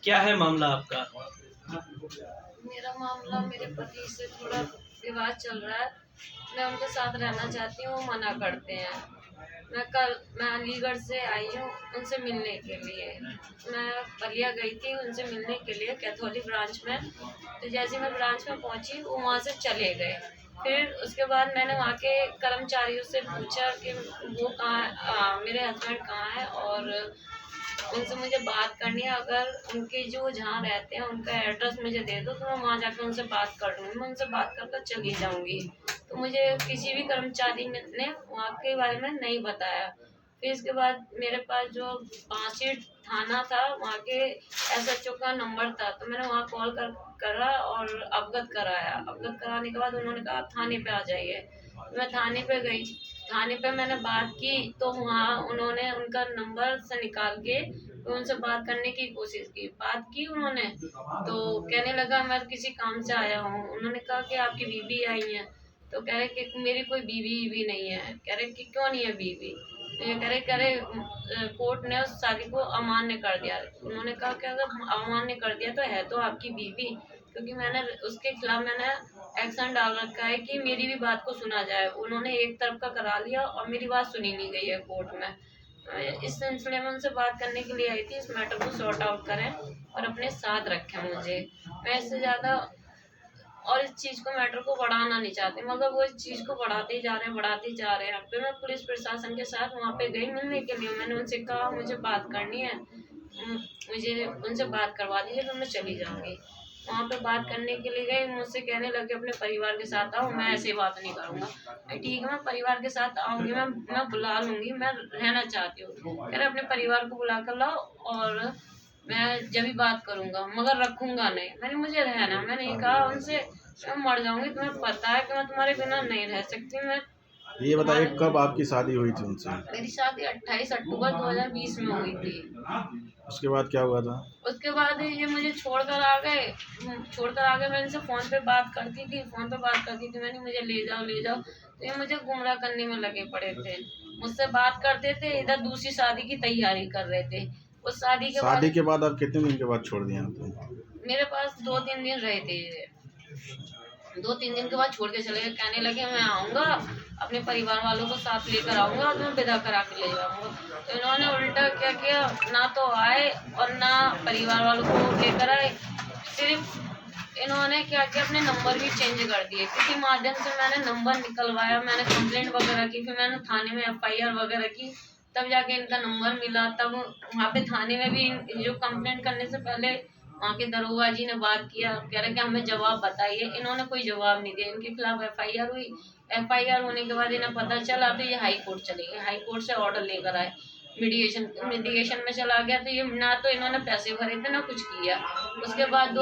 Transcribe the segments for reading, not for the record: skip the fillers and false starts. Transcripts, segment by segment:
क्या है मामला आपका? मेरा मामला मेरे पति से थोड़ा विवाद चल रहा है। मैं उनके साथ रहना चाहती हूँ, वो मना करते हैं। मैं अलीगढ़ से आई हूँ उनसे मिलने के लिए। मैं बलिया गई थी उनसे मिलने के लिए कैथोलिक ब्रांच में। तो जैसे मैं ब्रांच में पहुंची वो वहाँ से चले गए। फिर उसके बाद मैंने वहाँ के कर्मचारियों से पूछा कि वो कहाँ, मेरे हस्बैंड कहाँ है और उनसे मुझे बात करनी है। अगर उनके जो जहाँ रहते हैं उनका एड्रेस मुझे दे दो तो मैं वहाँ जाकर उनसे बात कर लूँगी। मैं उनसे बात कर चली जाऊँगी। तो मुझे किसी भी कर्मचारी ने वहाँ के बारे में नहीं बताया। फिर इसके बाद मेरे पास जो पांचीट थाना था वहाँ के एसएचओ का नंबर था, तो मैंने वहाँ कॉल करा और अवगत कराया। अवगत कराने के बाद उन्होंने कहा आप थाने पे आ जाइए। तो मैं थाने पे गई। थाने पे मैंने बात की तो वहाँ उन्होंने उनका नंबर से निकाल के तो उनसे बात करने की कोशिश की। बात की उन्होंने तो कहने लगा मैं किसी काम से आया हूँ। उन्होंने कहा कि आपकी बीवी आई है। तो कह रहे कि मेरी कोई बीवी भी नहीं है। कह रहे कि क्यों नहीं है बीवी? तो ये कह रहे कोर्ट ने उस शादी को अमान्य कर दिया। उन्होंने कहा कि अगर अमान्य कर दिया तो है तो आपकी बीवी, क्योंकि मैंने उसके खिलाफ मैंने एक्शन डाल रखा है कि मेरी भी बात को सुना जाए। उन्होंने एक तरफ का करा लिया और मेरी बात सुनी नहीं गई है कोर्ट में। इस सिलसिले में उनसे बात करने के लिए आई थी, इस मैटर को सॉर्ट आउट करें और अपने साथ रखें मुझे। मैं इससे ज़्यादा और इस चीज़ को मैटर को बढ़ाना नहीं चाहती, मगर वो इस चीज़ को बढ़ाते जा रहे हैं। फिर मैं पुलिस प्रशासन के साथ वहाँ पे गई मिलने के लिए। मैंने उनसे कहा मुझे बात करनी है, मुझे उनसे बात करवा दीजिए फिर मैं चली जाऊँगी। वहाँ पे बात करने के लिए गई, मुझसे कहने लगे अपने परिवार के साथ आओ। मैं ऐसे बात नहीं करूँगा। ठीक है मैं परिवार के साथ आऊँगी, मैं बुला लूँगी, मैं रहना चाहती हूँ। कह रहे अपने परिवार को बुला कर लाओ और मैं जब भी बात करूँगा, मगर रखूँगा नहीं। मैंने मुझे रहना, मैंने ये कहा उनसे मैं मर जाऊँगी, तुम्हें पता है कि मैं तुम्हारे बिना नहीं रह सकती। मैं ये बताइए कब आपकी शादी हुई थी उनसे? मेरी शादी 28 अक्टूबर 2020 में हुई थी। उसके बाद क्या हुआ था? उसके बाद ये मुझे छोड़कर आ गए। मैं इनसे फ़ोन पे बात करती थी। मैंने मुझे ले जाओ। तो ये मुझे गुमराह करने में लगे पड़े थे। मुझसे बात करते थे, इधर दूसरी शादी की तैयारी कर रहे थे। उस शादी के बाद आप कितने दिन के बाद छोड़ दिया आपने? मेरे पास 2-3 दिन रहे थे। 2-3 दिन के बाद छोड़ के चले गए। कहने लगे मैं आऊँगा, अपने परिवार वालों को साथ लेकर आऊँगा और तुम्हें विदा करा के ले जाऊँगा। तो इन्होंने उल्टा क्या किया, ना तो आए और ना परिवार वालों को लेकर आए। सिर्फ इन्होंने क्या किया, अपने नंबर भी चेंज कर दिए। किसी माध्यम से मैंने नंबर निकलवाया, मैंने कंप्लेंट वगैरह की, फिर मैंने थाने में एफआईआर वगैरह की, तब जाके इनका नंबर मिला। तब वहाँ पे थाने में भी जो कंप्लेंट करने से पहले वहाँ के दरोगा जी ने बात किया, कह रहे कि हमें जवाब बताइए। इन्होंने कोई जवाब नहीं दिया। इनके खिलाफ एफआईआर हुई। एफआईआर होने के बाद इन्हें पता चला तो ये हाई कोर्ट चले गए। हाई कोर्ट से ऑर्डर लेकर आए, मीडिएशन में चला गया। तो ये ना तो इन्होंने पैसे भरे थे ना कुछ किया। उसके बाद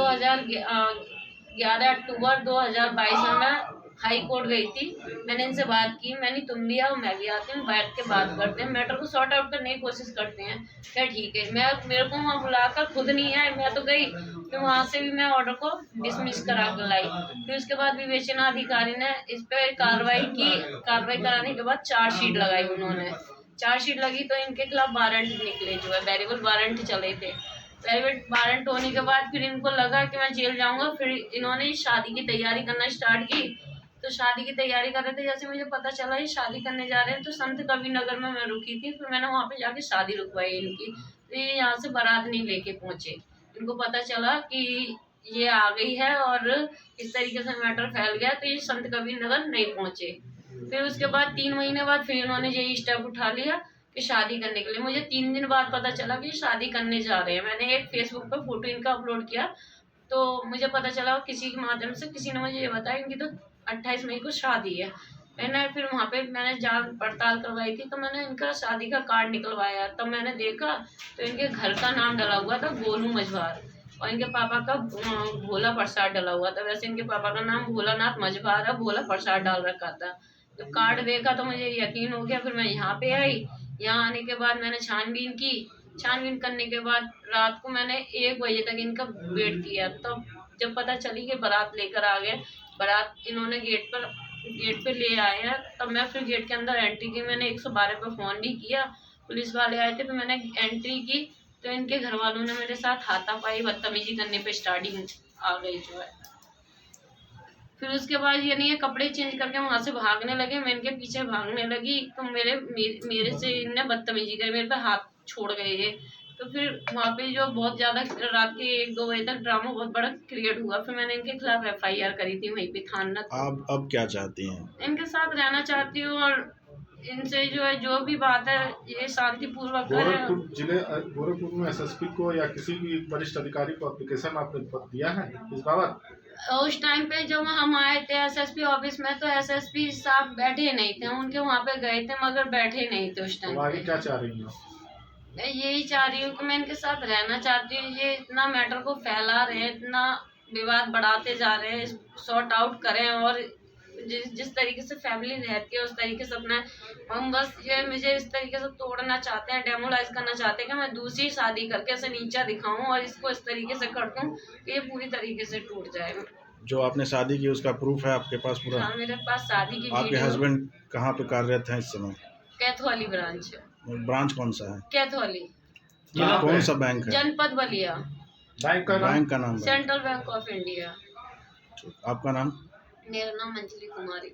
11 अक्टूबर 2022 में मैं हाई कोर्ट गई थी। मैंने इनसे बात की, मैंने तुम भी आओ मैं भी आती हूँ, बैठ के बात करते हैं, मैटर को सॉर्ट आउट करने की कोशिश करते हैं। क्या ठीक है, मेरे को वहाँ बुलाकर खुद नहीं आए, मैं तो गई। फिर वहाँ से भी मैं ऑर्डर को डिसमिस करा कर लाई। फिर उसके बाद विवेचनाधिकारी ने इस पे कार्रवाई की। कार्रवाई कराने के बाद चार्जशीट लगाई उन्होंने। चार्जशीट लगी तो इनके खिलाफ वारंट निकले, जो है वेरिएबल वारंट चले थे। प्राइवेट वारंट होने के बाद फिर इनको लगा कि मैं जेल जाऊंगा। फिर इन्होंने शादी की तैयारी करना स्टार्ट की। तो शादी की तैयारी कर रहे थे, जैसे मुझे पता चला ये शादी करने जा रहे हैं, तो संत कबीर नगर में मैं रुकी थी। फिर मैंने वहाँ पे जाके शादी रुकवाई इनकी। तो ये यहाँ से बारात नहीं लेके पहुंचे। इनको पता चला कि ये आ गई है और इस तरीके से मैटर फैल गया, तो ये संत कबीर नगर नहीं पहुंचे। फिर उसके बाद 3 महीने बाद फिर इन्होंने यही स्टेप उठा लिया कि शादी करने के लिए। मुझे 3 दिन बाद पता चला कि शादी करने जा रहे हैं। मैंने एक फेसबुक पर फोटो इनका अपलोड किया, तो मुझे पता चला किसी के माध्यम से, किसी ने मुझे ये बताया इनकी तो 28 मई को शादी है। मैंने फिर वहाँ पे मैंने जांच पड़ताल करवाई थी, तो मैंने इनका शादी का कार्ड निकलवाया। तब मैंने देखा तो इनके घर का नाम डला हुआ था गोलू मझवार और इनके पापा का भोला प्रसाद डला हुआ था। वैसे इनके पापा का नाम भोलानाथ मझवार है, भोला प्रसाद डाल रखा था। जब कार्ड देखा तो मुझे यकीन हो गया। फिर मैं यहाँ पे आई। यहाँ आने के बाद मैंने छानबीन की। छानबीन करने के बाद रात को मैंने 1 बजे तक इनका वेट किया। तब जब पता चली कि बारात लेकर आ गए, बारात इन्होंने गेट पे ले आए हैं, तब मैं फिर गेट के अंदर एंट्री की। मैंने 112 पे फ़ोन भी किया, पुलिस वाले आए थे। फिर मैंने एंट्री की तो इनके घर वालों ने मेरे साथ हाथापाई बदतमीजी करने पे स्टार्टिंग आ गई जो है। फिर उसके बाद यानी ये कपड़े चेंज करके वहां से भागने लगे, मैं इनके पीछे भागने लगी तो मेरे से इनने बदतमीजी करी, मेरे पे हाथ छोड़ गए ये। तो फिर वहाँ पे जो बहुत ज्यादा रात के 1-2 बजे तक ड्रामा बहुत बड़ा क्रिएट हुआ। फिर मैंने इनके खिलाफ FIR करी थी वहीं पे थाना। आप अब क्या चाहती हैं? इनके साथ रहना चाहती हूँ और इनसे जो है जो भी बात है ये शांतिपूर्वक करें। गोरखपुर में SSP को या किसी भी वरिष्ठ अधिकारी को एप्लीकेशन आपने दिया है इस बाबत? उस टाइम पे जब हम आए थे SSP ऑफिस में तो SSP साहब बैठे नहीं थे, उनके वहाँ पे गए थे मगर बैठे नहीं थे उस टाइम। आगे क्या चाह रही हैं? मैं यही चाह रही हूँ कि मैं इनके साथ रहना चाहती हूँ। ये इतना मैटर को फैला रहे हैं, इतना विवाद बढ़ाते जा रहे हैं, सॉर्ट आउट करें और जिस तरीके से फैमिली रहती है उस तरीके से अपना हम बस ये मुझे इस तरीके से तोड़ना चाहते हैं, डेमोलाइज करना चाहते हैं कि मैं दूसरी शादी करके ऐसे नीचा दिखाऊं और इसको इस तरीके से कर दूं कि ये पूरी तरीके से टूट जाए। जो आपने शादी की उसका प्रूफ है आपके पास पूरा? हाँ, मेरे पास शादी की आपके वीडियो। हस्बैंड कहाँ पे कार्यरत हैं इस समय? Catholic branch. ब्रांच कौन सा है? कैथोली कौन सा बैंक है? जनपद बलिया। बैंक का नाम है? Central bank of India. आपका नाम? मेरा नाम अंजलि कुमारी।